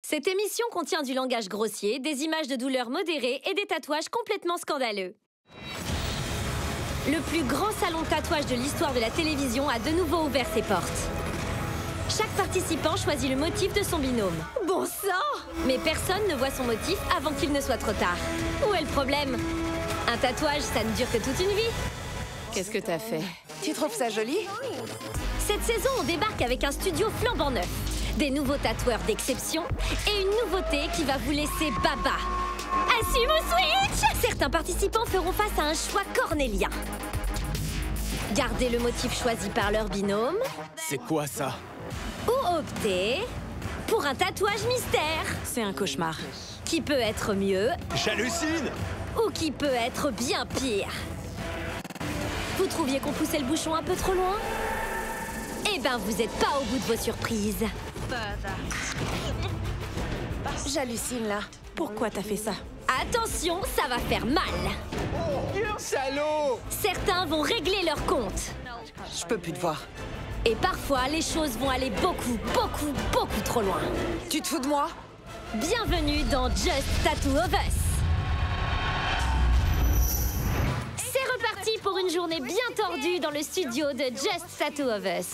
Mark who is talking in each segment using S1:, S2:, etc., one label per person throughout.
S1: Cette émission contient du langage grossier, des images de douleur modérées et des tatouages complètement scandaleux. Le plus grand salon de tatouage de l'histoire de la télévision a de nouveau ouvert ses portes. Chaque participant choisit le motif de son binôme. Bon sang! Mais personne ne voit son motif avant qu'il ne soit trop tard. Où est le problème? Un tatouage, ça ne dure que toute une vie.
S2: Qu'est-ce que t'as fait? Tu trouves ça joli?
S1: Cette saison, on débarque avec un studio flambant neuf, des nouveaux tatoueurs d'exception et une nouveauté qui va vous laisser baba. Assume ou switch! Certains participants feront face à un choix cornélien. Garder le motif choisi par leur binôme.
S3: C'est quoi ça?
S1: Ou opter pour un tatouage mystère.
S2: C'est un cauchemar.
S1: Qui peut être mieux
S3: J'hallucine!
S1: ou qui peut être bien pire. Vous trouviez qu'on poussait le bouchon un peu trop loin? Eh ben, vous n'êtes pas au bout de vos surprises.
S2: J'hallucine là. Pourquoi t'as fait ça?
S1: Attention, ça va faire mal.
S3: Salaud!
S1: Certains vont régler leur compte.
S2: Je peux plus te voir.
S1: Et parfois, les choses vont aller beaucoup trop loin.
S2: Tu te fous de moi?
S1: Bienvenue dans Just Tattoo of Us. C'est reparti pour une journée bien tordue dans le studio de Just Tattoo of Us.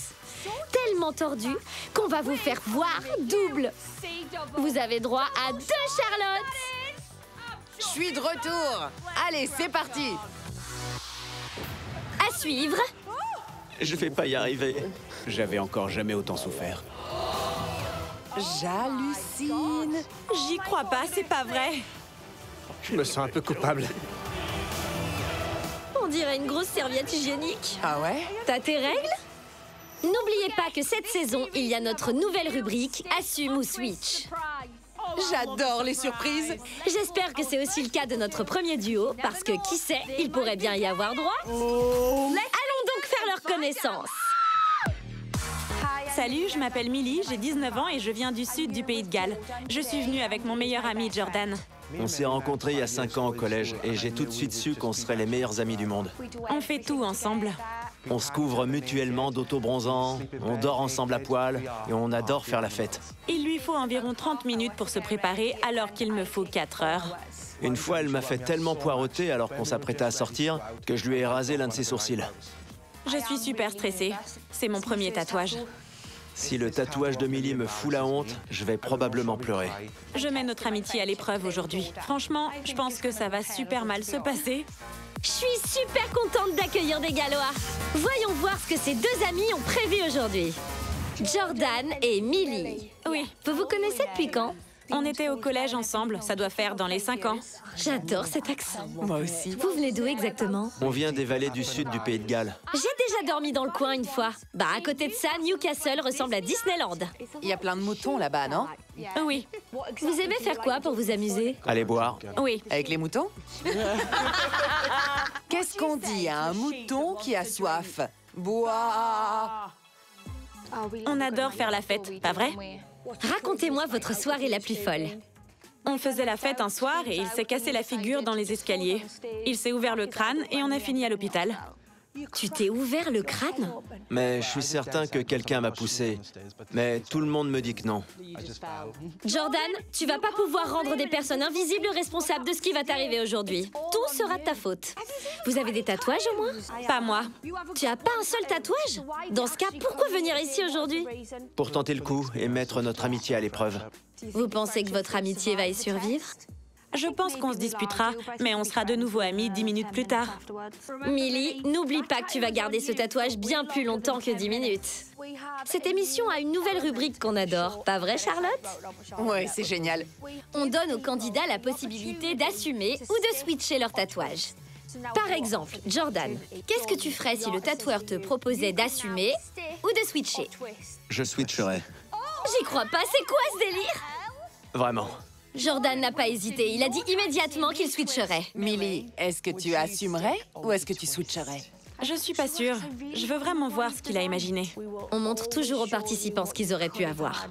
S1: Tellement tordue qu'on va vous faire voir double. Vous avez droit à 2 Charlotte.
S2: Je suis de retour. Allez, c'est parti.
S1: À suivre.
S3: Je vais pas y arriver. J'avais encore jamais autant souffert.
S2: J'hallucine. J'y crois pas, c'est pas vrai.
S3: Je me sens un peu coupable.
S1: On dirait une grosse serviette hygiénique.
S2: Ah ouais?
S1: T'as tes règles? N'oubliez pas que cette saison, il y a notre nouvelle rubrique Assume ou Switch.
S2: J'adore les surprises.
S1: J'espère que c'est aussi le cas de notre premier duo, parce que qui sait, il pourrait bien y avoir droit. Allons donc faire leur connaissance.
S4: Salut, je m'appelle Millie, j'ai 19 ans et je viens du sud du pays de Galles. Je suis venue avec mon meilleur ami Jordan.
S5: On s'est rencontrés il y a 5 ans au collège et j'ai tout de suite su qu'on serait les meilleurs amis du monde.
S4: On fait tout ensemble.
S5: On se couvre mutuellement d'auto-bronzant, on dort ensemble à poil et on adore faire la fête.
S4: Il lui faut environ 30 minutes pour se préparer alors qu'il me faut 4 heures.
S5: Une fois, elle m'a fait tellement poireauter alors qu'on s'apprêtait à sortir que je lui ai rasé l'un de ses sourcils.
S4: Je suis super stressée. C'est mon premier tatouage.
S5: Si le tatouage de Millie me fout la honte, je vais probablement pleurer.
S4: Je mets notre amitié à l'épreuve aujourd'hui. Franchement, je pense que ça va super mal se passer.
S1: Je suis super contente d'accueillir des Gallois. Voyons voir ce que ces 2 amis ont prévu aujourd'hui. Jordan et Millie.
S4: Oui,
S1: Vous vous connaissez depuis quand?
S4: on était au collège ensemble, ça doit faire dans les 5 ans.
S1: J'adore cet accent.
S2: Moi aussi.
S1: Vous venez d'où exactement?
S5: On vient des vallées du sud du pays de Galles.
S1: J'ai déjà dormi dans le coin une fois. Bah, à côté de ça, Newcastle ressemble à Disneyland.
S2: Il y a plein de moutons là-bas, non?
S4: Oui,
S1: Vous aimez faire quoi pour vous amuser?
S5: Allez boire.
S4: oui.
S2: Avec les moutons? Qu'est-ce qu'on dit à un mouton qui a soif? Bois.
S4: On adore faire la fête, pas vrai?
S1: Racontez-moi votre soirée la plus folle.
S4: On faisait la fête un soir et il s'est cassé la figure dans les escaliers. Il s'est ouvert le crâne et on a fini à l'hôpital.
S1: Tu t'es ouvert le crâne?
S5: Mais je suis certain que quelqu'un m'a poussé. Mais tout le monde me dit que non.
S1: Jordan, tu vas pas pouvoir rendre des personnes invisibles responsables de ce qui va t'arriver aujourd'hui. Tout sera de ta faute. Vous avez des tatouages au moins?
S4: Pas moi.
S1: Tu as pas un seul tatouage? Dans ce cas, pourquoi venir ici aujourd'hui?
S5: Pour tenter le coup et mettre notre amitié à l'épreuve.
S1: Vous pensez que votre amitié va y survivre?
S4: Je pense qu'on se disputera, mais on sera de nouveau amis 10 minutes plus tard.
S1: Millie, n'oublie pas que tu vas garder ce tatouage bien plus longtemps que 10 minutes. Cette émission a une nouvelle rubrique qu'on adore, pas vrai Charlotte?
S2: Ouais, c'est génial.
S1: On donne aux candidats la possibilité d'assumer ou de switcher leur tatouage. Par exemple, Jordan, qu'est-ce que tu ferais si le tatoueur te proposait d'assumer ou de switcher?
S5: Je switcherai.
S1: J'y crois pas, c'est quoi ce délire?
S5: Vraiment.
S1: Jordan n'a pas hésité, il a dit immédiatement qu'il switcherait.
S2: Millie, est-ce que tu assumerais ou est-ce que tu switcherais?
S4: Je suis pas sûre. Je veux vraiment voir ce qu'il a imaginé.
S1: On montre toujours aux participants ce qu'ils auraient pu avoir.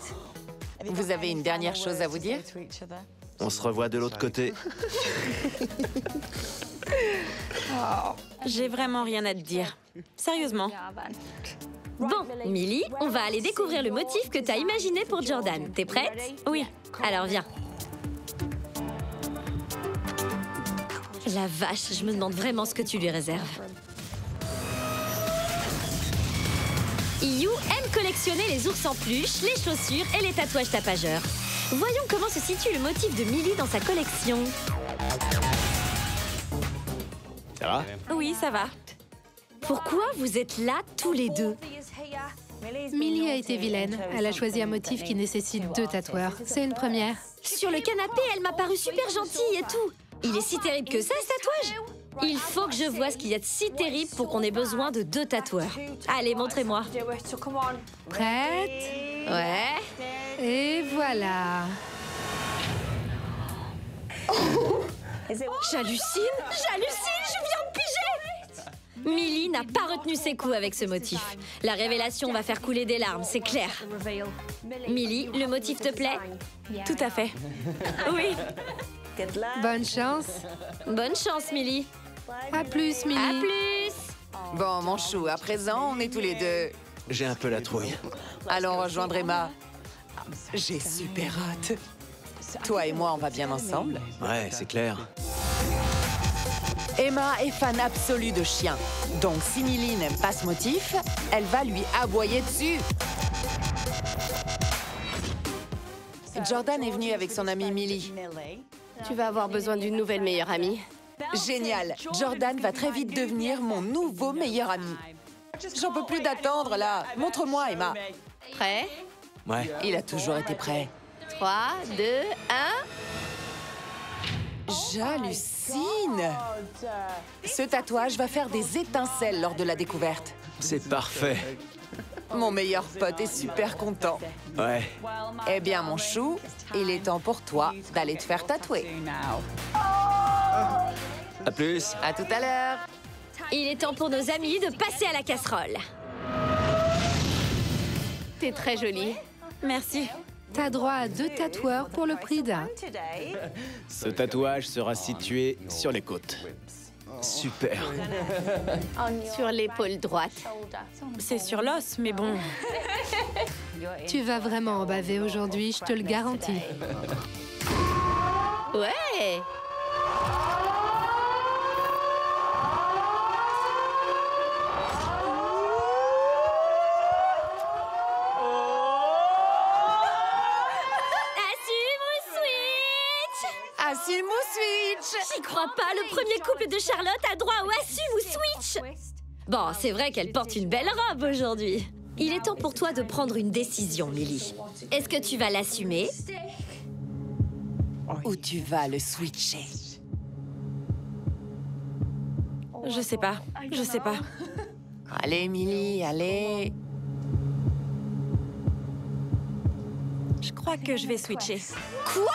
S2: Vous avez une dernière chose à vous dire?
S5: On se revoit de l'autre côté.
S4: J'ai vraiment rien à te dire. Sérieusement.
S1: Bon, Millie, on va aller découvrir le motif que t'as imaginé pour Jordan. T'es prête?
S4: Oui.
S1: Alors viens. La vache, je me demande vraiment ce que tu lui réserves. Iyu aime collectionner les ours en peluche, les chaussures et les tatouages tapageurs. Voyons comment se situe le motif de Millie dans sa collection.
S3: Ça va?
S4: Oui, ça va.
S1: Pourquoi vous êtes là tous les deux?
S6: Millie a été vilaine. Elle a choisi un motif qui nécessite 2 tatoueurs. C'est une première.
S1: Sur le canapé, elle m'a paru super gentille et tout. Il est si terrible que ça, ce tatouage? Il faut que je vois ce qu'il y a de si terrible pour qu'on ait besoin de 2 tatoueurs. Allez, montrez-moi.
S6: Prête?
S1: Ouais.
S6: Et voilà.
S1: J'hallucine, je viens de piger! Millie n'a pas retenu ses coups avec ce motif. La révélation va faire couler des larmes, c'est clair. Millie, le motif te plaît?
S4: Tout à fait. Oui.
S6: Bonne chance.
S1: Bonne chance, Millie.
S6: À plus, Millie.
S1: À plus!
S2: Bon, mon chou, à présent, on est tous les deux.
S5: J'ai un peu la trouille.
S2: Allons rejoindre Emma. J'ai super hâte. Toi et moi, on va bien ensemble.
S5: Ouais, c'est clair.
S2: Emma est fan absolue de chiens. Donc, si Millie n'aime pas ce motif, elle va lui aboyer dessus. Jordan est venu avec son amie Millie.
S7: Tu vas avoir besoin d'une nouvelle meilleure amie.
S2: Génial! Jordan va très vite devenir mon nouveau meilleur ami. J'en peux plus d'attendre, là. Montre-moi, Emma.
S7: Prêt?
S5: Ouais.
S2: Il a toujours été prêt.
S7: 3, 2, 1...
S2: J'hallucine! Ce tatouage va faire des étincelles lors de la découverte.
S5: C'est parfait.
S2: Mon meilleur pote est super content.
S5: Ouais.
S2: Eh bien, mon chou, il est temps pour toi d'aller te faire tatouer.
S5: À plus.
S2: À tout à l'heure.
S1: Il est temps pour nos amis de passer à la casserole.
S7: T'es très jolie.
S4: Merci.
S6: T'as droit à 2 tatoueurs pour le prix d'un.
S3: Ce tatouage sera situé sur les côtes.
S5: Super.
S7: Sur l'épaule droite.
S4: C'est sur l'os, mais bon.
S6: Tu vas vraiment en baver aujourd'hui, je te le garantis.
S7: Ouais!
S2: Assume ou switch?
S1: J'y crois pas, le premier couple de Charlotte a droit au assume ou switch. Bon, c'est vrai qu'elle porte une belle robe aujourd'hui. Il est temps pour toi de prendre une décision, Millie. Est-ce que tu vas l'assumer?
S2: Ou tu vas le switcher?
S4: Je sais pas. Je sais pas.
S2: Allez, Millie, allez.
S4: Je crois que je vais switcher.
S1: Quoi?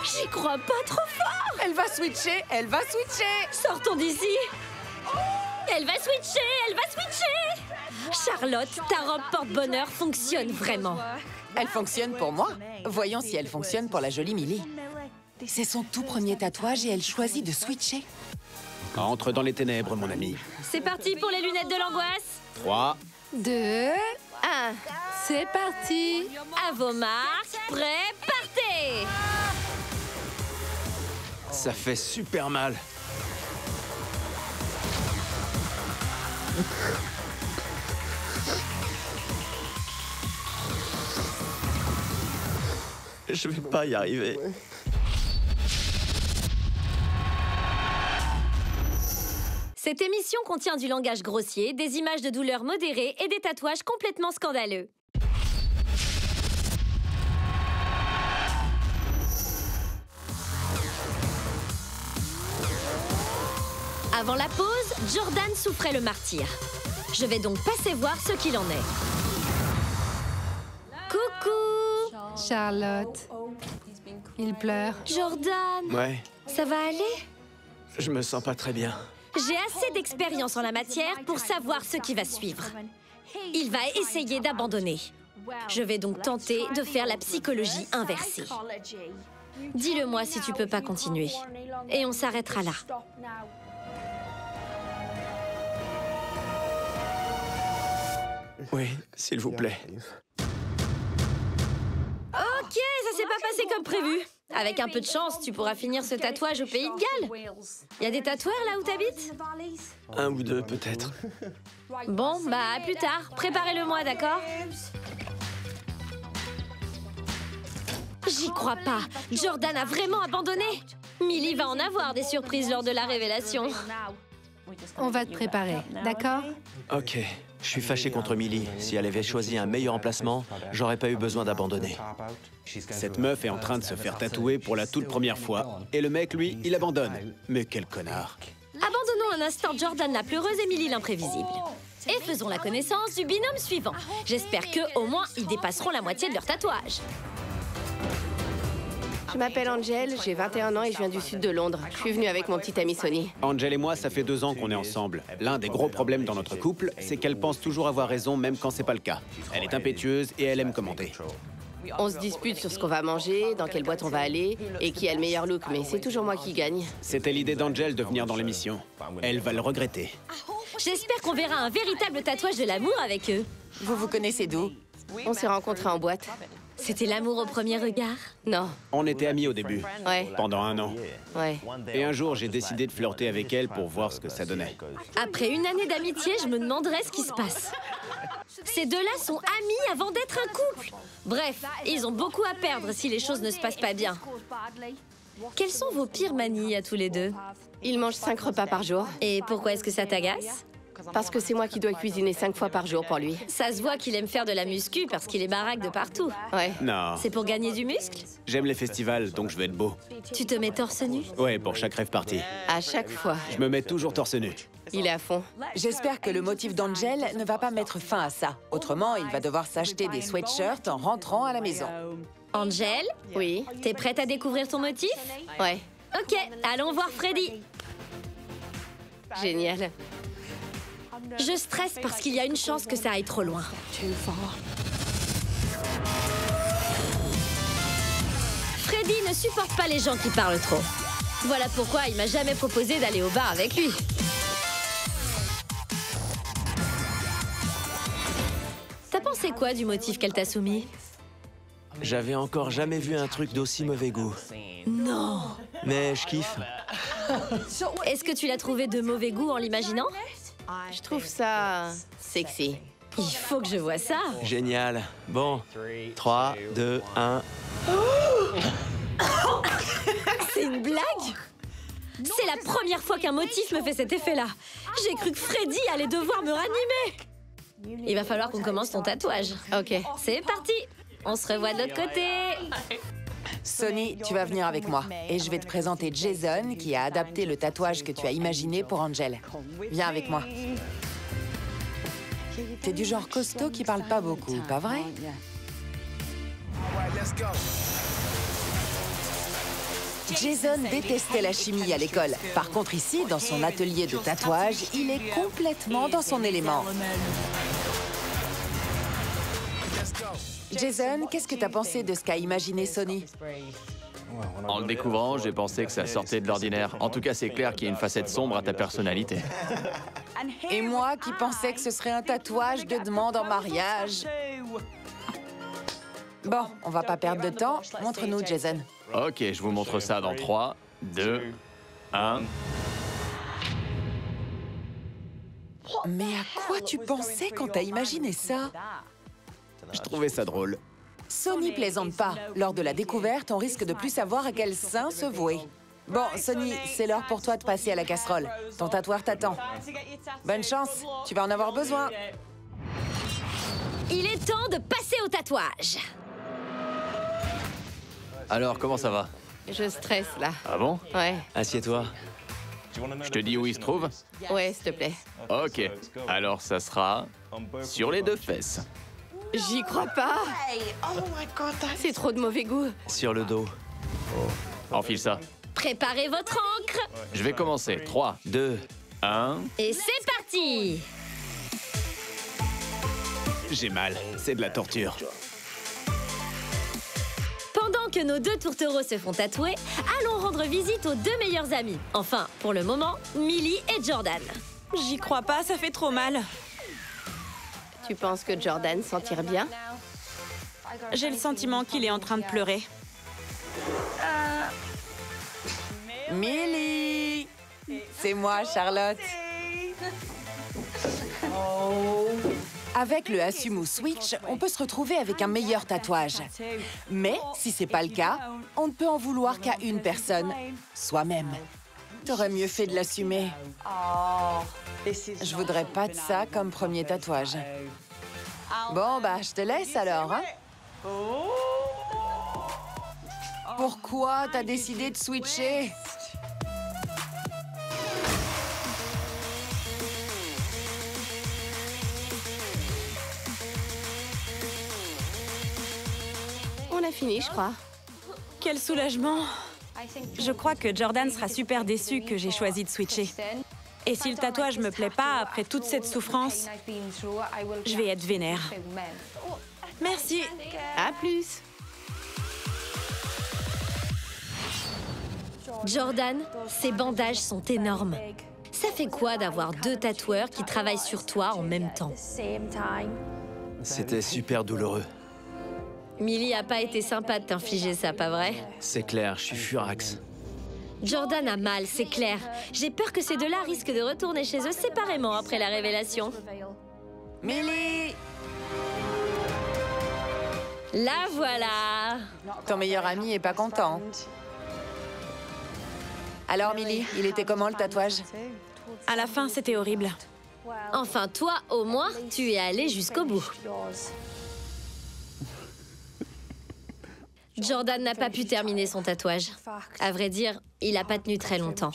S1: J'y crois pas trop fort.
S2: Elle va switcher, elle va switcher.
S1: Sortons d'ici. Elle va switcher, elle va switcher. Charlotte, ta robe porte-bonheur fonctionne vraiment.
S2: Elle fonctionne pour moi. Voyons si elle fonctionne pour la jolie Millie. C'est son tout premier tatouage et elle choisit de switcher.
S3: Entre dans les ténèbres, mon ami.
S1: C'est parti pour les lunettes de l'angoisse.
S3: 3.
S6: 2,
S7: 1...
S6: c'est parti.
S1: À vos marques, prêts, partez.
S5: Ça fait super mal. Je vais pas y arriver.
S1: Cette émission contient du langage grossier, des images de douleur modérées et des tatouages complètement scandaleux. Avant la pause, Jordan souffrait le martyre. Je vais donc passer voir ce qu'il en est. Coucou!
S6: Charlotte. Il pleure.
S1: Jordan,
S5: Ouais.
S1: ça va aller?
S5: Je me sens pas très bien.
S1: J'ai assez d'expérience en la matière pour savoir ce qui va suivre. Il va essayer d'abandonner. Je vais donc tenter de faire la psychologie inversée. Dis-le-moi si tu peux pas continuer. Et on s'arrêtera là.
S3: Oui, s'il vous plaît.
S1: Ok, ça s'est pas passé comme prévu. Avec un peu de chance, tu pourras finir ce tatouage au Pays de Galles. Y a des tatoueurs là où t'habites?
S3: Un ou deux, peut-être.
S1: Bon, bah à plus tard. Préparez-le-moi, d'accord? J'y crois pas. Jordan a vraiment abandonné. Millie va en avoir des surprises lors de la révélation.
S6: On va te préparer, d'accord?
S5: Ok. Je suis fâché contre Millie. Si elle avait choisi un meilleur emplacement, j'aurais pas eu besoin d'abandonner.
S3: Cette meuf est en train de se faire tatouer pour la toute première fois. Et le mec, lui, il abandonne. Mais quel connard.
S1: Abandonnons un instant Jordan la pleureuse et Millie l'imprévisible. Et faisons la connaissance du binôme suivant. J'espère que, au moins, ils dépasseront la moitié de leur tatouage.
S7: Je m'appelle Angel, j'ai 21 ans et je viens du sud de Londres. Je suis venue avec mon petit ami Sonny.
S3: Angel et moi, ça fait 2 ans qu'on est ensemble. L'un des gros problèmes dans notre couple, c'est qu'elle pense toujours avoir raison, même quand c'est pas le cas. Elle est impétueuse et elle aime commenter.
S7: On se dispute sur ce qu'on va manger, dans quelle boîte on va aller et qui a le meilleur look, mais c'est toujours moi qui gagne.
S3: C'était l'idée d'Angel de venir dans l'émission. Elle va le regretter.
S1: J'espère qu'on verra un véritable tatouage de l'amour avec eux.
S2: Vous vous connaissez d'où?
S7: On s'est rencontrés en boîte.
S1: C'était l'amour au premier regard?
S7: Non,
S3: On était amis au début,
S7: ouais,
S3: pendant 1 an.
S7: ouais.
S3: Et un jour, j'ai décidé de flirter avec elle pour voir ce que ça donnait.
S1: Après une année d'amitié, je me demanderais ce qui se passe. Ces deux-là sont amis avant d'être un couple. Bref, ils ont beaucoup à perdre si les choses ne se passent pas bien. Quelles sont vos pires manies à tous les deux?
S7: Il mange 5 repas par jour
S1: Et pourquoi est-ce que ça t'agace?
S7: parce que c'est moi qui dois cuisiner 5 fois par jour pour lui.
S1: Ça se voit qu'il aime faire de la muscu parce qu'il est baraque de partout.
S7: Ouais.
S3: Non,
S1: C'est pour gagner du muscle?
S3: j'aime les festivals, donc je veux être beau.
S1: Tu te mets torse nu?
S3: Ouais, pour chaque rêve party.
S7: À chaque fois,
S3: Je me mets toujours torse nu.
S7: il est à fond.
S2: J'espère que le motif d'Angel ne va pas mettre fin à ça. Autrement, il va devoir s'acheter des sweatshirts en rentrant à la maison.
S1: Angel,
S7: Oui,
S1: t'es prête à découvrir ton motif?
S7: ouais,
S1: Ok, allons voir Freddy.
S7: génial.
S1: Je stresse parce qu'il y a une chance que ça aille trop loin. Freddy ne supporte pas les gens qui parlent trop. Voilà pourquoi il m'a jamais proposé d'aller au bar avec lui. T'as pensé quoi du motif qu'elle t'a soumis?
S5: J'avais encore jamais vu un truc d'aussi mauvais goût.
S1: Non.
S5: Mais je kiffe.
S1: Est-ce que tu l'as trouvé de mauvais goût en l'imaginant?
S7: Je trouve ça sexy.
S1: Il faut que je vois ça.
S5: Génial. Bon, 3, 2, 1...
S1: C'est une blague? C'est la première fois qu'un motif me fait cet effet-là. J'ai cru que Freddy allait devoir me ranimer. Il va falloir qu'on commence ton tatouage.
S7: Ok.
S1: C'est parti. On se revoit de l'autre côté.
S2: Sonny, tu vas venir avec moi. Et je vais te présenter Jason, qui a adapté le tatouage que tu as imaginé pour Angel. Viens avec moi. T'es du genre costaud qui parle pas beaucoup, pas vrai? Jason détestait la chimie à l'école. Par contre, ici, dans son atelier de tatouage, il est complètement dans son élément. Jason, qu'est-ce que t'as pensé de ce qu'a imaginé Sonny?
S8: En le découvrant, j'ai pensé que ça sortait de l'ordinaire. En tout cas, c'est clair qu'il y a une facette sombre à ta personnalité.
S2: Et moi qui pensais que ce serait un tatouage de demande en mariage. Bon, on va pas perdre de temps. Montre-nous, Jason.
S8: Ok, je vous montre ça dans 3, 2, 1...
S2: Mais à quoi tu pensais quand t'as imaginé ça?
S3: Je trouvais ça drôle.
S2: Sonny plaisante pas. Lors de la découverte, on risque de plus savoir à quel sein se vouer. Bon, Sonny, c'est l'heure pour toi de passer à la casserole. Ton tatoueur t'attend. Bonne chance, tu vas en avoir besoin.
S1: Il est temps de passer au tatouage.
S8: Alors, comment ça va?
S7: Je stresse là.
S8: Ah bon?
S7: Ouais,
S5: Assieds-toi.
S8: Je te dis où il se trouve?
S7: ouais, s'il te plaît.
S8: Ok, alors ça sera sur les 2 fesses.
S7: J'y crois pas. C'est trop de mauvais goût.
S5: Sur le dos.
S8: Enfile ça.
S1: Préparez votre encre.
S8: Je vais commencer. 3,
S5: 2.
S8: 1...
S1: Et c'est parti.
S3: J'ai mal. C'est de la torture.
S1: Pendant que nos 2 tourtereaux se font tatouer, allons rendre visite aux 2 meilleurs amis. Enfin, pour le moment, Millie et Jordan.
S4: J'y crois pas, ça fait trop mal.
S7: Tu penses que Jordan s'en tire bien?
S4: J'ai le sentiment qu'il est en train de pleurer.
S2: Millie! C'est moi, Charlotte. Avec le Asumu Switch, on peut se retrouver avec un meilleur tatouage. Mais si c'est pas le cas, on ne peut en vouloir qu'à une personne, soi-même. T'aurais mieux fait de l'assumer. Je voudrais pas de ça comme premier tatouage. Bon, bah, je te laisse alors, hein? Pourquoi t'as décidé de switcher?
S7: On a fini, je crois.
S4: Quel soulagement! Je crois que Jordan sera super déçu que j'ai choisi de switcher. Et si le tatouage me plaît pas après toute cette souffrance, je vais être vénère. Merci.
S7: À plus.
S1: Jordan, ces bandages sont énormes. Ça fait quoi d'avoir 2 tatoueurs qui travaillent sur toi en même temps?
S5: C'était super douloureux.
S1: Millie a pas été sympa de t'infliger ça, pas vrai?
S5: C'est clair, je suis furax.
S1: Jordan a mal, c'est clair. J'ai peur que ces deux-là risquent de retourner chez eux séparément après la révélation.
S2: Millie!
S1: La voilà!
S2: Ton meilleur ami est pas content. Alors, Millie, il était comment le tatouage?
S4: À la fin, c'était horrible.
S1: Enfin, toi, au moins, tu es allé jusqu'au bout. Jordan n'a pas pu terminer son tatouage. À vrai dire, il n'a pas tenu très longtemps.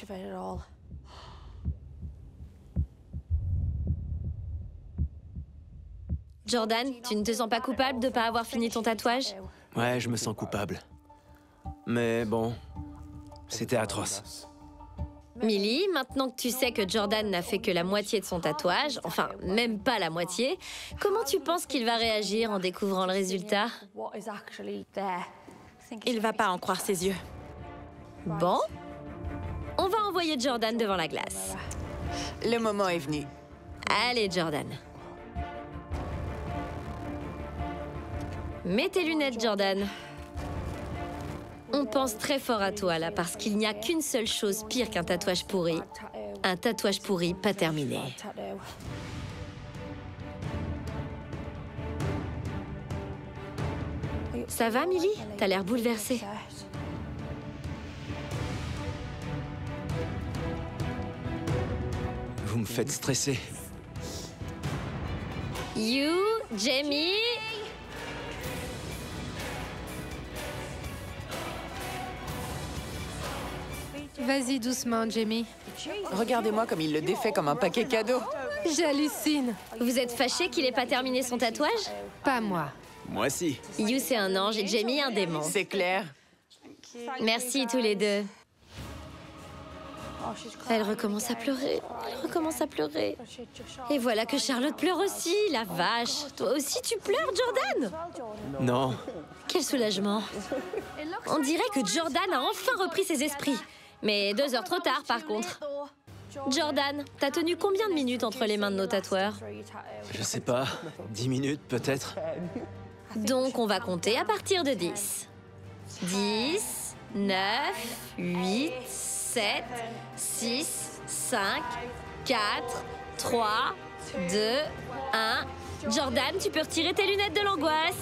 S1: Jordan, tu ne te sens pas coupable de ne pas avoir fini ton tatouage?
S5: Ouais, je me sens coupable. Mais bon, c'était atroce.
S1: Millie, maintenant que tu sais que Jordan n'a fait que la moitié de son tatouage, enfin, même pas la moitié, comment tu penses qu'il va réagir en découvrant le résultat?
S4: Il va pas en croire ses yeux.
S1: Bon, on va envoyer Jordan devant la glace.
S2: Le moment est venu.
S1: Allez, Jordan. Mets tes lunettes, Jordan. On pense très fort à toi, là, parce qu'il n'y a qu'une seule chose pire qu'un tatouage pourri. Un tatouage pourri pas terminé. Ça va, Millie? T'as l'air bouleversée.
S5: Vous me faites stresser.
S1: You, Jamie...
S6: Vas-y doucement, Jamie.
S2: Regardez-moi comme il le défait comme un paquet cadeau.
S6: J'hallucine.
S1: Vous êtes fâchés qu'il ait pas terminé son tatouage?
S6: Pas moi.
S3: Moi si.
S1: You, c'est un ange et Jamie, un démon.
S2: C'est clair.
S1: Merci tous les deux. Elle recommence à pleurer. Elle recommence à pleurer. Et voilà que Charlotte pleure aussi, la vache. Toi aussi, tu pleures, Jordan?
S5: Non.
S1: Quel soulagement. On dirait que Jordan a enfin repris ses esprits. Mais 2 heures trop tard, par contre. Jordan, t'as tenu combien de minutes entre les mains de nos tatoueurs?
S5: Je sais pas, 10 minutes peut-être.
S1: Donc, on va compter à partir de 10. 10, 9, 8, 7, 6, 5, 4, 3, 2, 1. Jordan, tu peux retirer tes lunettes de l'angoisse.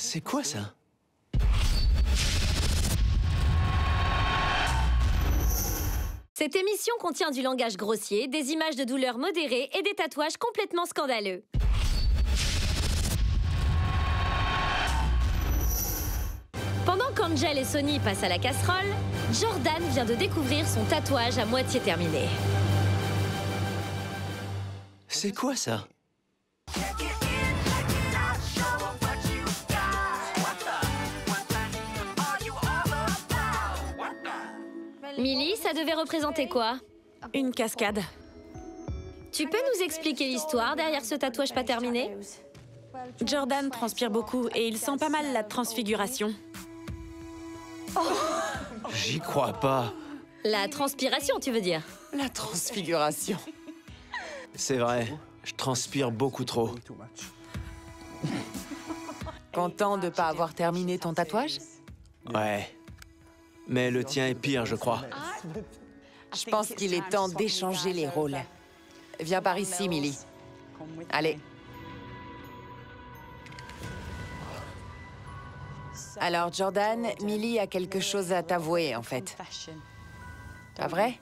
S5: C'est quoi ça?
S1: Cette émission contient du langage grossier, des images de douleur modérées et des tatouages complètement scandaleux. Pendant qu'Angel et Sonny passent à la casserole, Jordan vient de découvrir son tatouage à moitié terminé.
S5: C'est quoi ça?
S1: Millie, ça devait représenter quoi?
S4: Une cascade.
S1: Tu peux nous expliquer l'histoire derrière ce tatouage pas terminé?
S4: Jordan transpire beaucoup et il sent pas mal la transfiguration.
S5: J'y crois pas.
S1: La transpiration, tu veux dire?
S2: La transfiguration.
S5: C'est vrai, je transpire beaucoup trop.
S2: Content de pas avoir terminé ton tatouage?
S5: Ouais. Mais le tien est pire, je crois.
S2: Je pense qu'il est temps d'échanger les rôles. Viens par ici, Millie. Allez. Alors, Jordan, Millie a quelque chose à t'avouer, en fait. Pas vrai?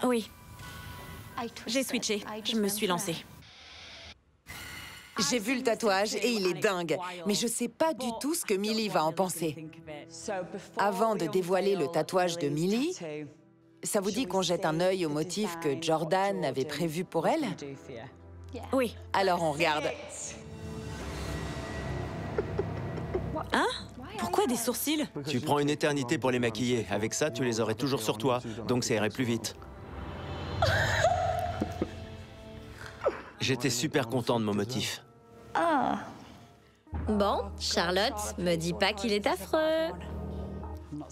S4: Oui, j'ai switché. Je me suis lancée.
S2: J'ai vu le tatouage et il est dingue, mais je sais pas du tout ce que Millie va en penser. Avant de dévoiler le tatouage de Millie, ça vous dit qu'on jette un œil au motif que Jordan avait prévu pour elle?
S4: Oui.
S2: Alors on regarde.
S4: Hein? Pourquoi des sourcils?
S5: Tu prends une éternité pour les maquiller. Avec ça, tu les aurais toujours sur toi, donc ça irait plus vite. J'étais super content de mon motif.
S1: Bon, Charlotte, me dis pas qu'il est affreux.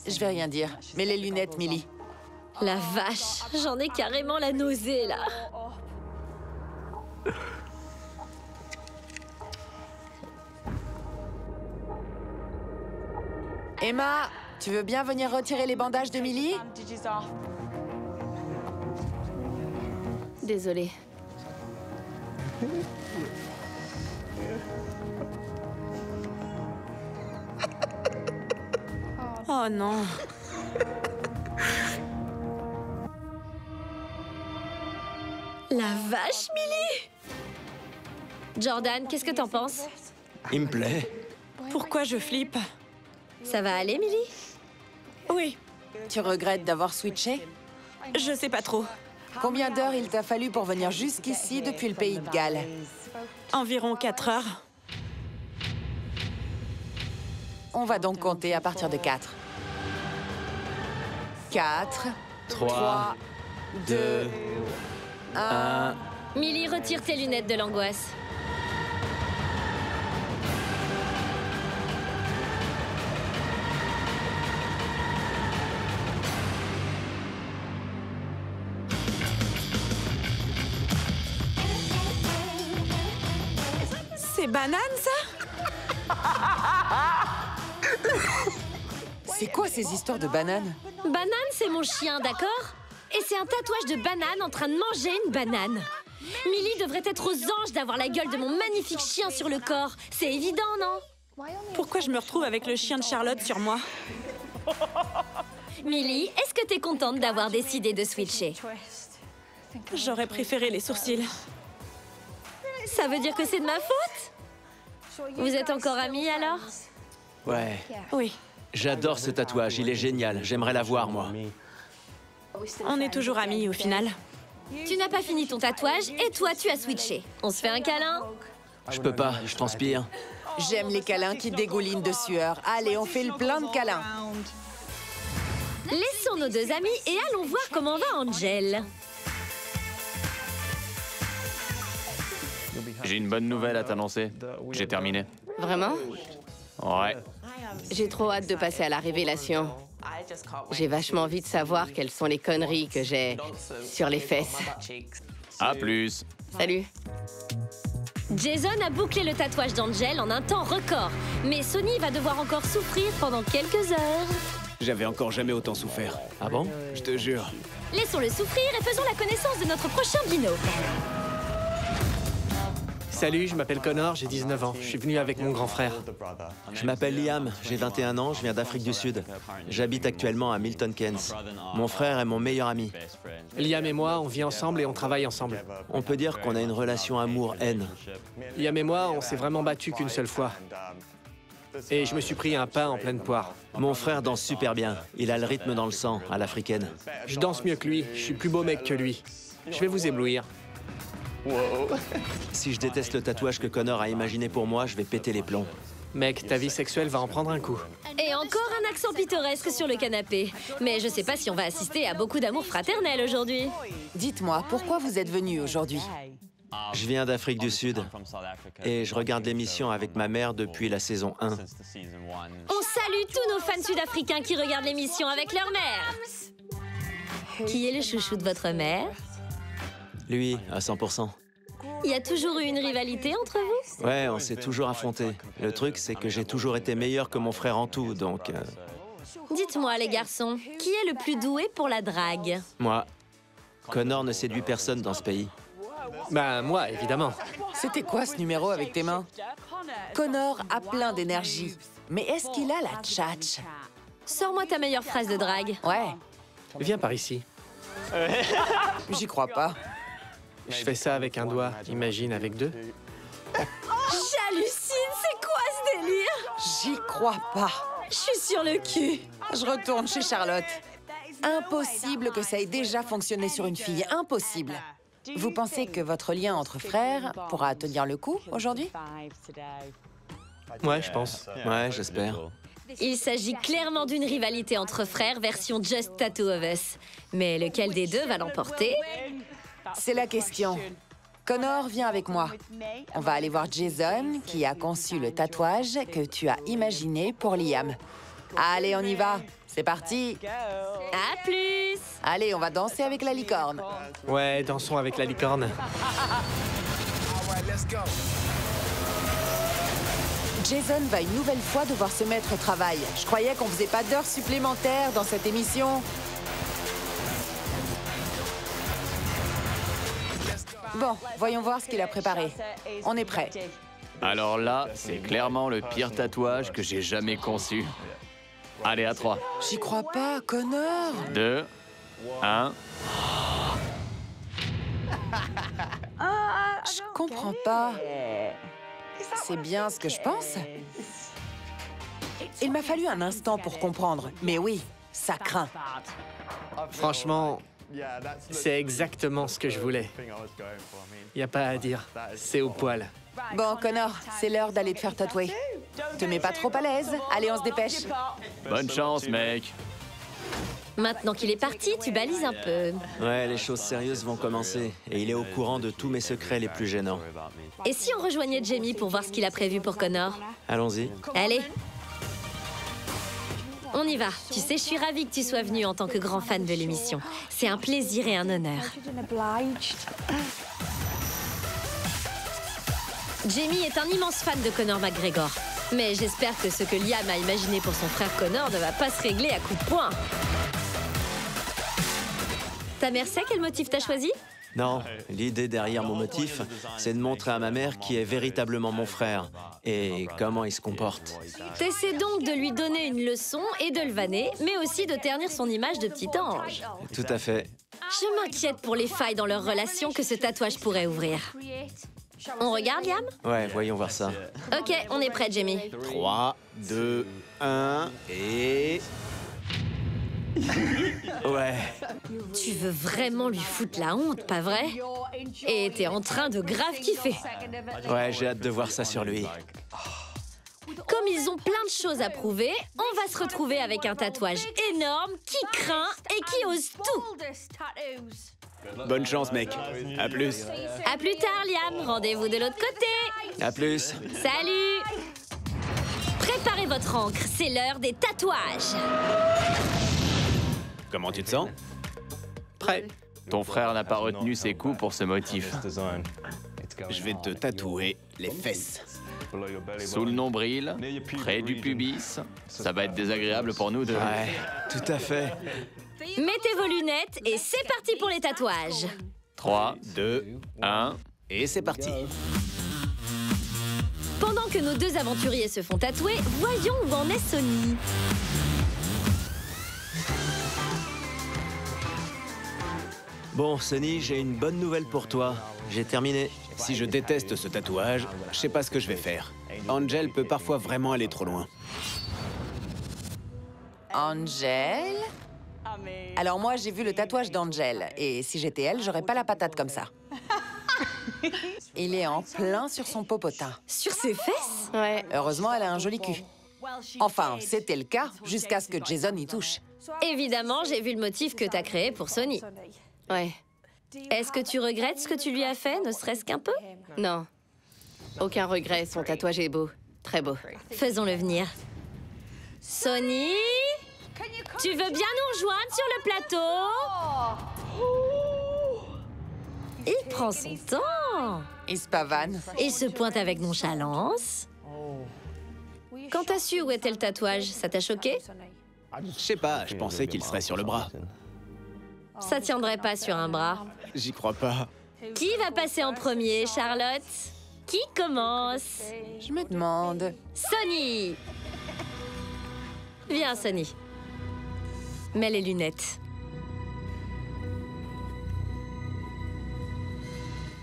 S2: Je vais rien dire. Mets les lunettes, Millie.
S1: La vache, j'en ai carrément la nausée, là.
S2: Emma, tu veux bien venir retirer les bandages de Millie?
S7: Désolée.
S4: Oh non.
S1: La vache, Millie! Jordan, qu'est-ce que t'en penses?
S5: Il me plaît.
S4: Pourquoi je flippe?
S1: Ça va aller, Millie?
S4: Oui,
S2: Tu regrettes d'avoir switché?
S4: je sais pas trop.
S2: Combien d'heures il t'a fallu pour venir jusqu'ici depuis le pays de Galles?
S4: Environ 4 heures.
S2: On va donc compter à partir de 4. 4,
S5: 3, 2, 1...
S1: Millie, retire tes lunettes de l'angoisse.
S4: C'est banane, ça?
S2: C'est quoi ces histoires de bananes?
S1: Banane, c'est mon chien, d'accord? Et c'est un tatouage de banane en train de manger une banane. Millie devrait être aux anges d'avoir la gueule de mon magnifique chien sur le corps. C'est évident, non?
S4: Pourquoi je me retrouve avec le chien de Charlotte sur moi?
S1: Millie, est-ce que t'es contente d'avoir décidé de switcher?
S4: J'aurais préféré les sourcils.
S1: Ça veut dire que c'est de ma faute? Vous êtes encore amis, alors?
S5: Ouais.
S4: Oui,
S5: J'adore ce tatouage, il est génial. J'aimerais l'avoir, moi.
S4: on est toujours amis au final.
S1: Tu n'as pas fini ton tatouage et toi, tu as switché. On se fait un câlin?
S5: Je peux pas, je transpire.
S2: J'aime les câlins qui dégoulinent de sueur. Allez, on fait le plein de câlins.
S1: Laissons nos deux amis et allons voir comment va Angel.
S8: J'ai une bonne nouvelle à t'annoncer. J'ai terminé.
S7: Vraiment?
S8: Ouais.
S7: J'ai trop hâte de passer à la révélation. J'ai vachement envie de savoir quelles sont les conneries que j'ai sur les fesses.
S8: À plus.
S7: Salut.
S1: Jason a bouclé le tatouage d'Angel en un temps record. Mais Sony va devoir encore souffrir pendant quelques heures.
S3: J'avais encore jamais autant souffert.
S5: Ah bon?
S3: Je te jure.
S1: Laissons-le souffrir et faisons la connaissance de notre prochain binôme.
S9: Salut, je m'appelle Connor, j'ai 19 ans. Je suis venu avec mon grand frère.
S5: Je m'appelle Liam, j'ai 21 ans, je viens d'Afrique du Sud. J'habite actuellement à Milton Keynes. Mon frère est mon meilleur ami.
S9: Liam et moi, on vit ensemble et on travaille ensemble.
S5: On peut dire qu'on a une relation amour-haine.
S9: Liam et moi, on s'est vraiment battus qu'une seule fois. Et je me suis pris un pain en pleine poire.
S5: Mon frère danse super bien. Il a le rythme dans le sang, à l'africaine.
S9: Je danse mieux que lui, je suis plus beau mec que lui. Je vais vous éblouir.
S5: Si je déteste le tatouage que Connor a imaginé pour moi, je vais péter les plombs.
S9: Mec, ta vie sexuelle va en prendre un coup.
S1: Et encore un accent pittoresque sur le canapé. Mais je sais pas si on va assister à beaucoup d'amour fraternel aujourd'hui.
S2: Dites-moi, pourquoi vous êtes venus aujourd'hui?
S5: Je viens d'Afrique du Sud et je regarde l'émission avec ma mère depuis la saison 1.
S1: On salue tous nos fans sud-africains qui regardent l'émission avec leur mère. Qui est le chouchou de votre mère?
S5: Lui, à 100%.
S1: Il y a toujours eu une rivalité entre vous?
S5: Ouais, on s'est toujours affrontés. Le truc, c'est que j'ai toujours été meilleur que mon frère en tout, donc...
S1: Dites-moi, les garçons, qui est le plus doué pour la drague?
S5: Moi, Connor ne séduit personne dans ce pays.
S9: Bah, moi, évidemment.
S2: C'était quoi ce numéro avec tes mains? Connor a plein d'énergie. Mais est-ce qu'il a la tchatch?
S1: Sors-moi ta meilleure phrase de drague.
S2: Ouais,
S9: Viens par ici.
S2: j'y crois pas.
S9: Je fais ça avec un doigt, imagine avec deux.
S1: J'hallucine, c'est quoi ce délire?
S2: J'y crois pas.
S1: Je suis sur le cul.
S2: Je retourne chez Charlotte. Impossible que ça ait déjà fonctionné sur une fille. Impossible. Vous pensez que votre lien entre frères pourra tenir le coup aujourd'hui?
S9: Ouais, je pense.
S5: Ouais, j'espère.
S1: Il s'agit clairement d'une rivalité entre frères version Just Tattoo of Us. Mais lequel des deux va l'emporter?
S2: C'est la question. Connor, viens avec moi. On va aller voir Jason, qui a conçu le tatouage que tu as imaginé pour Liam. Allez, on y va. C'est parti.
S1: À plus!
S2: Allez, on va danser avec la licorne.
S9: Ouais, dansons avec la licorne.
S2: Jason va une nouvelle fois devoir se mettre au travail. Je croyais qu'on faisait pas d'heures supplémentaires dans cette émission. Bon, voyons voir ce qu'il a préparé. On est prêt.
S8: Alors là, c'est clairement le pire tatouage que j'ai jamais conçu. Allez, à 3,
S2: J'y crois pas, Connor.
S8: 2, 1...
S2: Je comprends pas. C'est bien ce que je pense. Il m'a fallu un instant pour comprendre. Mais oui, ça craint.
S9: Franchement, c'est exactement ce que je voulais. Y a pas à dire, c'est au poil.
S2: Bon, Connor, c'est l'heure d'aller te faire tatouer. Te mets pas trop à l'aise. Allez, on se dépêche.
S8: Bonne chance, mec.
S1: Maintenant qu'il est parti, tu balises un peu.
S5: Ouais, les choses sérieuses vont commencer. Et il est au courant de tous mes secrets les plus gênants.
S1: Et si on rejoignait Jamie pour voir ce qu'il a prévu pour Connor?
S5: Allons-y.
S1: Allez. On y va. Tu sais, je suis ravie que tu sois venu en tant que grand fan de l'émission. C'est un plaisir et un honneur. Jamie est un immense fan de Conor McGregor. Mais j'espère que ce que Liam a imaginé pour son frère Connor ne va pas se régler à coups de poing. Ta mère sait quel motif t'as choisi?
S5: Non, l'idée derrière mon motif, c'est de montrer à ma mère qui est véritablement mon frère et comment il se comporte.
S1: T'essaies donc de lui donner une leçon et de le vanner, mais aussi de ternir son image de petit ange.
S5: Tout à fait.
S1: Je m'inquiète pour les failles dans leur relation que ce tatouage pourrait ouvrir. On regarde, Liam?
S5: Ouais, voyons voir ça.
S1: Ok, on est prêt, Jamie.
S3: 3, 2, 1 et...
S5: Ouais.
S1: Tu veux vraiment lui foutre la honte, pas vrai? Et t'es en train de grave kiffer.
S5: Ouais, j'ai hâte de voir ça sur lui.
S1: Comme ils ont plein de choses à prouver, on va se retrouver avec un tatouage énorme qui craint et qui ose tout.
S3: Bonne chance, mec. À plus.
S1: À plus tard, Liam. Rendez-vous de l'autre côté.
S5: À plus.
S1: Salut! Préparez votre encre, c'est l'heure des tatouages.
S3: Comment tu te sens?
S9: Prêt.
S8: Ton frère n'a pas retenu ses coups pour ce motif.
S3: Je vais te tatouer les fesses.
S8: Sous le nombril, près du pubis. Ça va être désagréable pour nous deux.
S5: Ouais, tout à fait.
S1: Mettez vos lunettes et c'est parti pour les tatouages.
S8: 3,
S3: 2,
S8: 1...
S3: et c'est parti.
S1: Pendant que nos deux aventuriers se font tatouer, voyons où en est Sony.
S5: Bon, Sonny, j'ai une bonne nouvelle pour toi. J'ai terminé.
S3: Si je déteste ce tatouage, je sais pas ce que je vais faire. Angel peut parfois vraiment aller trop loin.
S2: Angel? Alors moi, j'ai vu le tatouage d'Angel. Et si j'étais elle, j'aurais pas la patate comme ça. Il est en plein sur son popotin.
S1: Sur ses fesses?
S7: Ouais.
S2: Heureusement, elle a un joli cul. Enfin, c'était le cas jusqu'à ce que Jason y touche.
S1: Évidemment, j'ai vu le motif que t'as créé pour Sony.
S7: Ouais.
S1: Est-ce que tu regrettes ce que tu lui as fait, ne serait-ce qu'un peu?
S7: Non. Aucun regret, son tatouage est beau. Très beau.
S1: Faisons-le venir. Sonny, tu veux bien nous rejoindre sur le plateau? Il prend son temps.
S2: Il se pavane.
S1: Il se pointe avec nonchalance. Quand t'as su où était le tatouage, ça t'a choqué?
S3: Je sais pas, je pensais qu'il serait sur le bras.
S1: Ça tiendrait pas sur un bras.
S3: J'y crois pas.
S1: Qui va passer en premier, Charlotte? Qui commence?
S2: Je me demande.
S1: Sonny! Viens, Sonny. Mets les lunettes.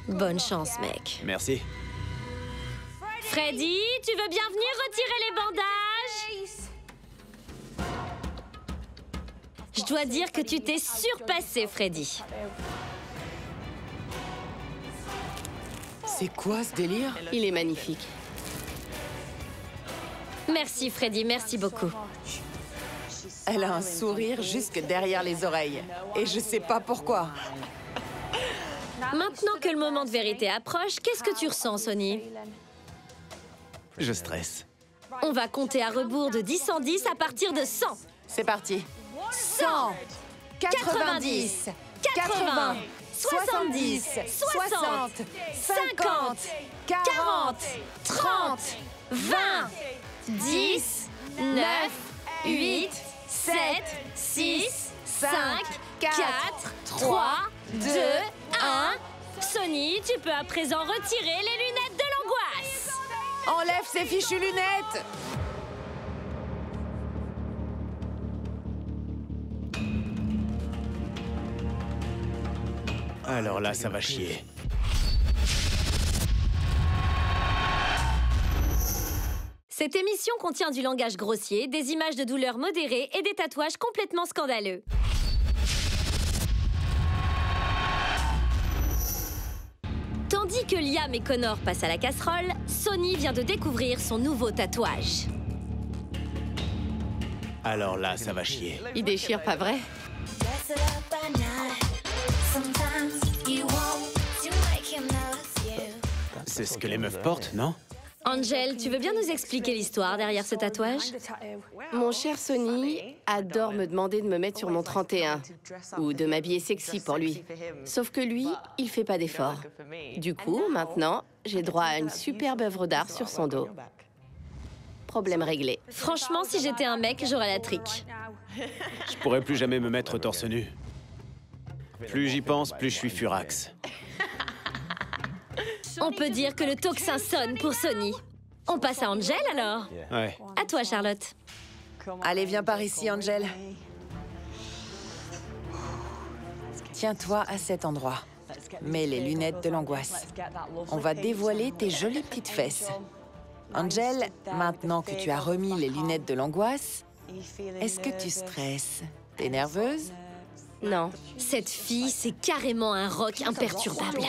S1: Bonne chance, mec.
S3: Merci.
S1: Freddy, tu veux bien venir retirer les bandages? Je dois dire que tu t'es surpassé, Freddy.
S2: C'est quoi ce délire?
S7: Il est magnifique.
S1: Merci, Freddy, merci beaucoup.
S2: Elle a un sourire jusque derrière les oreilles. Et je sais pas pourquoi.
S1: Maintenant que le moment de vérité approche, qu'est-ce que tu ressens, Sonny?
S3: Je stresse.
S1: On va compter à rebours de 10 en 10 à partir de 100.
S2: C'est parti.
S1: 100,
S2: 90, 80, 70, 60, 50, 40, 30,
S1: 20, 10, 9, 8, 7, 6, 5, 4, 3, 2, 1. Sonny, tu peux à présent retirer les lunettes de l'angoisse.
S2: Enlève ces fichues lunettes!
S3: Alors là, ça va chier.
S1: Cette émission contient du langage grossier, des images de douleur modérées et des tatouages complètement scandaleux. Tandis que Liam et Connor passent à la casserole, Sonny vient de découvrir son nouveau tatouage.
S3: Alors là, ça va chier.
S7: Il déchire, pas vrai?
S3: C'est ce que les meufs portent, non?
S1: Angel, tu veux bien nous expliquer l'histoire derrière ce tatouage?
S7: Mon cher Sonny adore me demander de me mettre sur mon 31 ou de m'habiller sexy pour lui. Sauf que lui, il fait pas d'effort. Du coup, maintenant, j'ai droit à une superbe œuvre d'art sur son dos. Problème réglé.
S1: Franchement, si j'étais un mec, j'aurais la trique.
S3: Je pourrais plus jamais me mettre torse nu. Plus j'y pense, plus je suis furax.
S1: On peut dire que le tocsin sonne pour Sonny. On passe à Angel alors?
S3: Ouais.
S1: À toi, Charlotte.
S2: Allez, viens par ici, Angel. Tiens-toi à cet endroit. Mets les lunettes de l'angoisse. On va dévoiler tes jolies petites fesses. Angel, maintenant que tu as remis les lunettes de l'angoisse, est-ce que tu stresses? T'es nerveuse?
S7: Non.
S1: Cette fille, c'est carrément un roc imperturbable.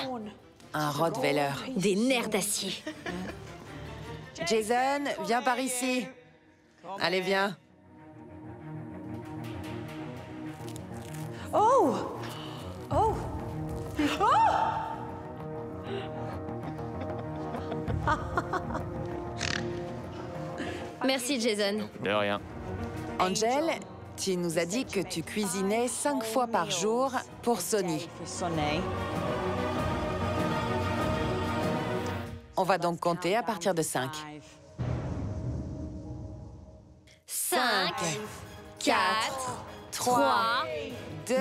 S2: Un Rottweiler.
S1: Des nerfs d'acier.
S2: Jason, viens par ici. Allez, viens.
S10: Oh! Oh!
S1: Merci, Jason.
S8: De rien.
S2: Angel, tu nous as dit que tu cuisinais 5 fois par jour pour Sonny. On va donc compter à partir de 5.
S1: 5, 4, 3, 2,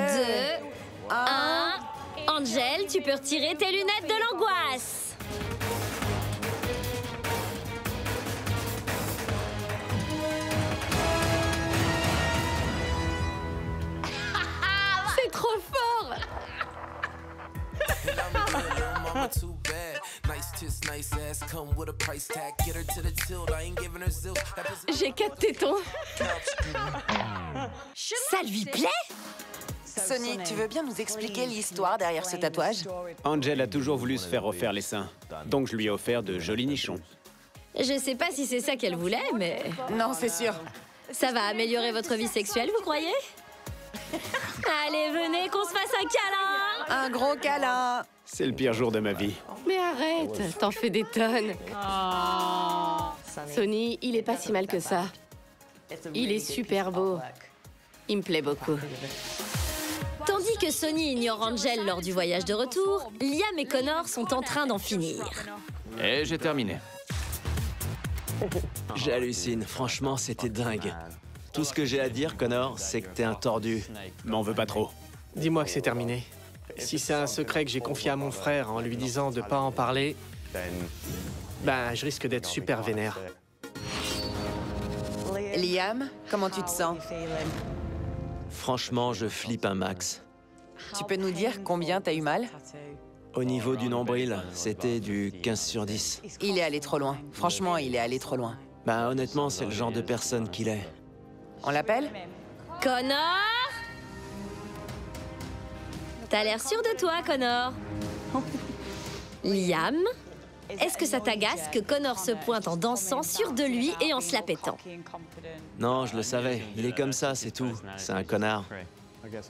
S1: 1. Angel, tu peux retirer tes lunettes de l'angoisse.
S7: C'est trop fort! J'ai 4 tétons.
S1: Ça lui plaît?
S2: Sonny, tu veux bien nous expliquer l'histoire derrière ce tatouage?
S3: Angel a toujours voulu se faire refaire les seins. Donc je lui ai offert de jolis nichons.
S1: Je sais pas si c'est ça qu'elle voulait, mais...
S2: Non, c'est sûr.
S1: Ça va améliorer votre vie sexuelle, vous croyez? Allez, venez qu'on se fasse un câlin!
S2: Un gros câlin.
S3: C'est le pire jour de ma vie.
S7: Mais arrête, t'en fais des tonnes. Sonny, il est pas si mal que ça. Il est super beau. Il me plaît beaucoup.
S1: Tandis que Sonny ignore Angel lors du voyage de retour, Liam et Connor sont en train d'en finir.
S8: Et j'ai terminé.
S5: J'hallucine, franchement, c'était dingue. Tout ce que j'ai à dire, Connor, c'est que t'es un tordu.
S3: M'en veux pas trop.
S9: Dis-moi que c'est terminé. Si c'est un secret que j'ai confié à mon frère en lui disant de pas en parler, ben, je risque d'être super vénère.
S2: Liam, comment tu te sens?
S5: Franchement, je flippe un max.
S2: Tu peux nous dire combien t'as eu mal?
S5: Au niveau du nombril, c'était du 15 sur 10.
S2: Il est allé trop loin. Franchement, il est allé trop loin.
S5: Bah honnêtement, c'est le genre de personne qu'il est.
S2: On l'appelle?
S1: Connor? T'as l'air sûr de toi, Connor. Liam? Est-ce que ça t'agace que Connor se pointe en dansant sûr de lui et en se la pétant?
S5: Non, je le savais. Il est comme ça, c'est tout. C'est un connard.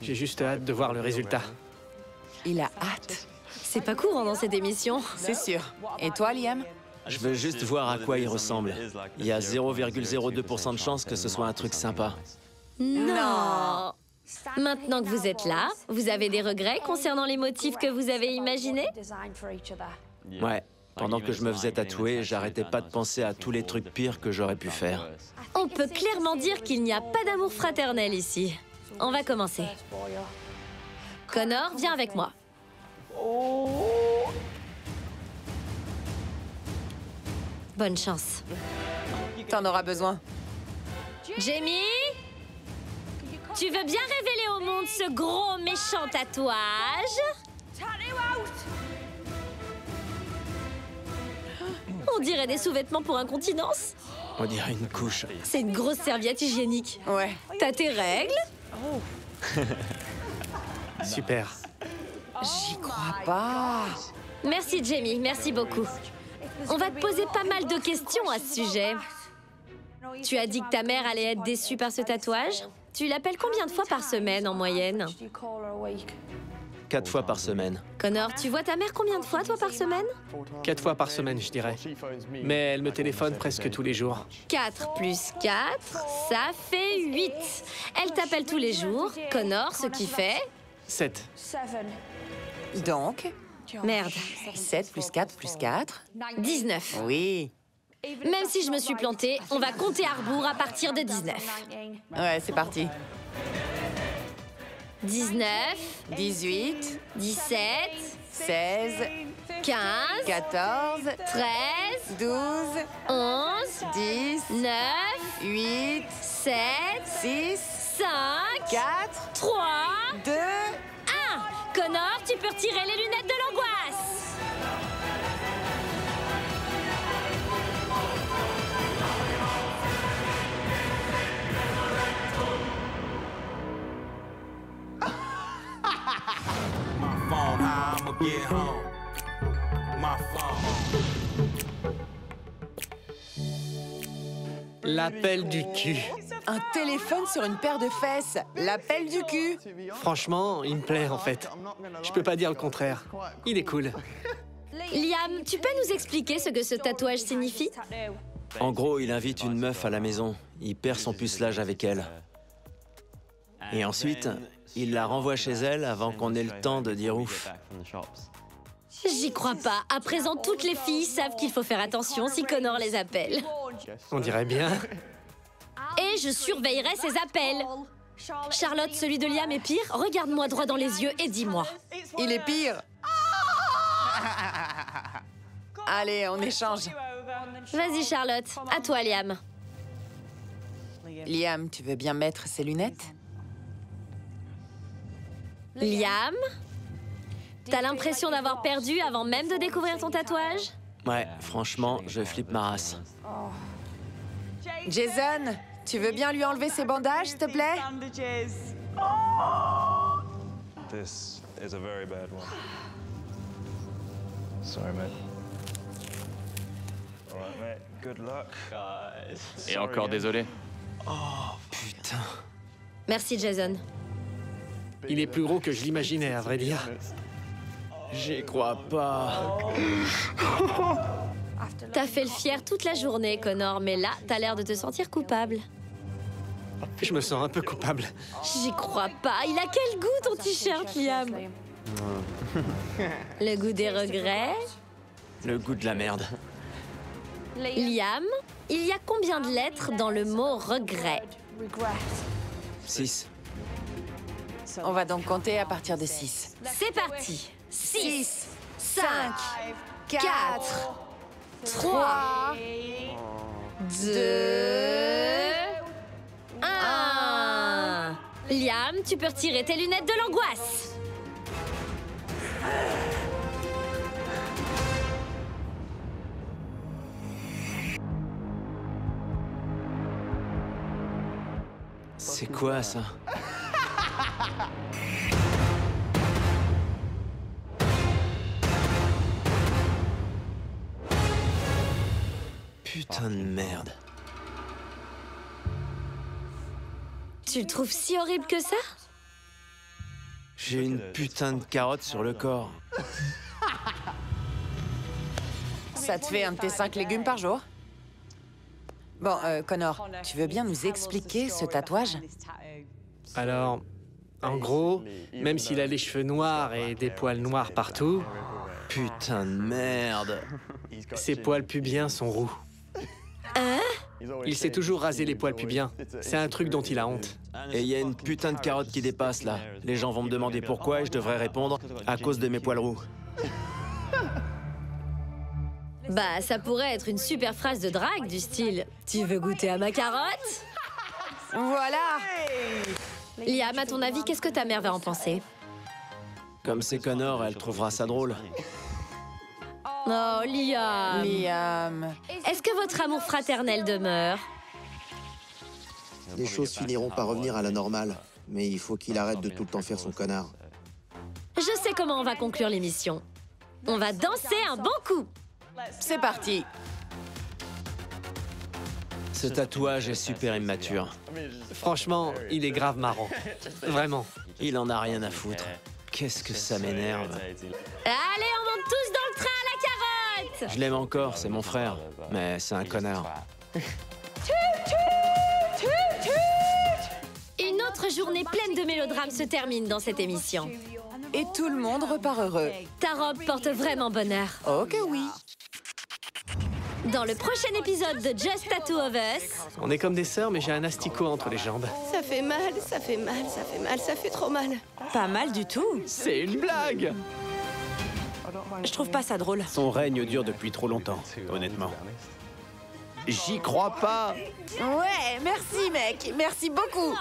S9: J'ai juste hâte de voir le résultat.
S2: Il a hâte.
S1: C'est pas courant dans cette émission.
S2: C'est sûr. Et toi, Liam?
S5: Je veux juste voir à quoi il ressemble. Il y a 0,02% de chance que ce soit un truc sympa.
S1: Non. Maintenant que vous êtes là, vous avez des regrets concernant les motifs que vous avez imaginés?
S5: Ouais. Pendant que je me faisais tatouer, j'arrêtais pas de penser à tous les trucs pires que j'aurais pu faire.
S1: On peut clairement dire qu'il n'y a pas d'amour fraternel ici. On va commencer. Connor, viens avec moi. Bonne chance.
S2: T'en auras besoin.
S1: Jamie? Tu veux bien révéler au monde ce gros méchant tatouage? On dirait des sous-vêtements pour incontinence.
S5: On dirait une couche.
S1: C'est une grosse serviette hygiénique.
S2: Ouais.
S1: T'as tes règles?
S9: Super.
S2: J'y crois pas.
S1: Merci, Jamie. Merci beaucoup. On va te poser pas mal de questions à ce sujet. Tu as dit que ta mère allait être déçue par ce tatouage? Tu l'appelles combien de fois par semaine en moyenne?
S5: 4 fois par semaine.
S1: Connor, tu vois ta mère combien de fois, toi, par semaine?
S9: 4 fois par semaine, je dirais. Mais elle me téléphone presque tous les jours.
S1: 4 plus 4, ça fait 8. Elle t'appelle tous les jours. Connor, ce qui fait...
S9: 7.
S2: Donc,
S1: Merde.
S2: 7 plus 4 plus 4.
S1: 19.
S2: Oui.
S1: Même si je me suis plantée, on va compter à rebours à partir de 19.
S2: Ouais, c'est parti.
S1: 19,
S2: 18,
S1: 17,
S2: 16,
S1: 15,
S2: 14,
S1: 13,
S2: 12,
S1: 11,
S2: 10,
S1: 9,
S2: 8,
S1: 7,
S2: 6,
S1: 5,
S2: 4,
S1: 3,
S2: 2...
S1: 1. Connor, tu peux retirer les lunettes de l'angoisse.
S9: L'appel du cul.
S2: Un téléphone sur une paire de fesses. L'appel du cul.
S9: Franchement, il me plaît en fait. Je peux pas dire le contraire. Il est cool.
S1: Liam, tu peux nous expliquer ce que ce tatouage signifie?
S5: En gros, il invite une meuf à la maison. Il perd son pucelage avec elle. Et ensuite, il la renvoie chez elle avant qu'on ait le temps de dire ouf.
S1: J'y crois pas. À présent, toutes les filles savent qu'il faut faire attention si Connor les appelle.
S9: On dirait bien.
S1: Et je surveillerai ses appels. Charlotte, celui de Liam est pire. Regarde-moi droit dans les yeux et dis-moi.
S2: Il est pire. Allez, on échange.
S1: Vas-y, Charlotte. À toi, Liam.
S2: Liam, tu veux bien mettre ses lunettes?
S1: Liam? T'as l'impression d'avoir perdu avant même de découvrir ton tatouage?
S5: Ouais, franchement, je flippe ma race.
S2: Jason, tu veux bien lui enlever ses bandages, s'il te plaît?
S11: This is a very bad one. Sorry, mate. All right, mate. Good luck.
S8: Et encore désolé.
S5: Oh, putain.
S1: Merci, Jason.
S9: Il est plus gros que je l'imaginais, à vrai dire.
S5: J'y crois pas.
S1: T'as fait le fier toute la journée, Connor, mais là, t'as l'air de te sentir coupable.
S9: Je me sens un peu coupable.
S1: J'y crois pas. Il a quel goût, ton t-shirt, Liam? Le goût des regrets?
S5: Le goût de la merde.
S1: Liam, il y a combien de lettres dans le mot regret?
S5: 6.
S2: On va donc compter à partir de 6.
S1: C'est parti. 6, 5,
S2: 4,
S1: 3, 2, 1. Liam, tu peux retirer tes lunettes de l'angoisse.
S5: C'est quoi ça? Putain de merde.
S1: Tu le trouves si horrible que ça?
S5: J'ai une putain de carotte sur le corps.
S2: Ça te fait un de tes 5 légumes par jour? Bon, Connor, tu veux bien nous expliquer ce tatouage?
S9: Alors, en gros, même s'il a les cheveux noirs et des poils noirs partout,
S5: Putain de merde.
S9: ses poils pubiens sont roux.
S1: Hein?
S9: Il s'est toujours rasé les poils pubiens. C'est un truc dont il a honte.
S5: Et il y a une putain de carotte qui dépasse là. Les gens vont me demander pourquoi et je devrais répondre à cause de mes poils roux.
S1: Bah, ça pourrait être une super phrase de drague du style « Tu veux goûter à ma carotte ?»
S2: Voilà!
S1: Liam, à ton avis, qu'est-ce que ta mère va en penser?
S5: Comme c'est Connor, elle trouvera ça drôle.
S1: Oh, Liam!
S2: Liam...
S1: Est-ce que votre amour fraternel demeure?
S12: Les choses finiront par revenir à la normale, mais il faut qu'il arrête de tout le temps faire son connard.
S1: Je sais comment on va conclure l'émission. On va danser un bon coup!
S2: C'est parti!
S5: Ce tatouage est super immature.
S9: Franchement, il est grave marrant. Vraiment.
S5: Il en a rien à foutre. Qu'est-ce que ça m'énerve.
S1: Allez, on monte tous dans le train à la carotte!
S5: Je l'aime encore, c'est mon frère. Mais c'est un connard.
S1: Une autre journée pleine de mélodrames se termine dans cette émission.
S2: Et tout le monde repart heureux.
S1: Ta robe porte vraiment bonheur.
S2: Oh que oui!
S1: Dans le prochain épisode de Just Tattoo of Us...
S9: On est comme des sœurs, mais j'ai un asticot entre les jambes.
S7: Ça fait mal, ça fait mal, ça fait mal, ça fait trop mal.
S4: Pas mal du tout.
S5: C'est une blague!
S4: Je trouve pas ça drôle.
S3: Son règne dure depuis trop longtemps, honnêtement.
S5: J'y crois pas!
S2: Ouais, merci mec, merci beaucoup!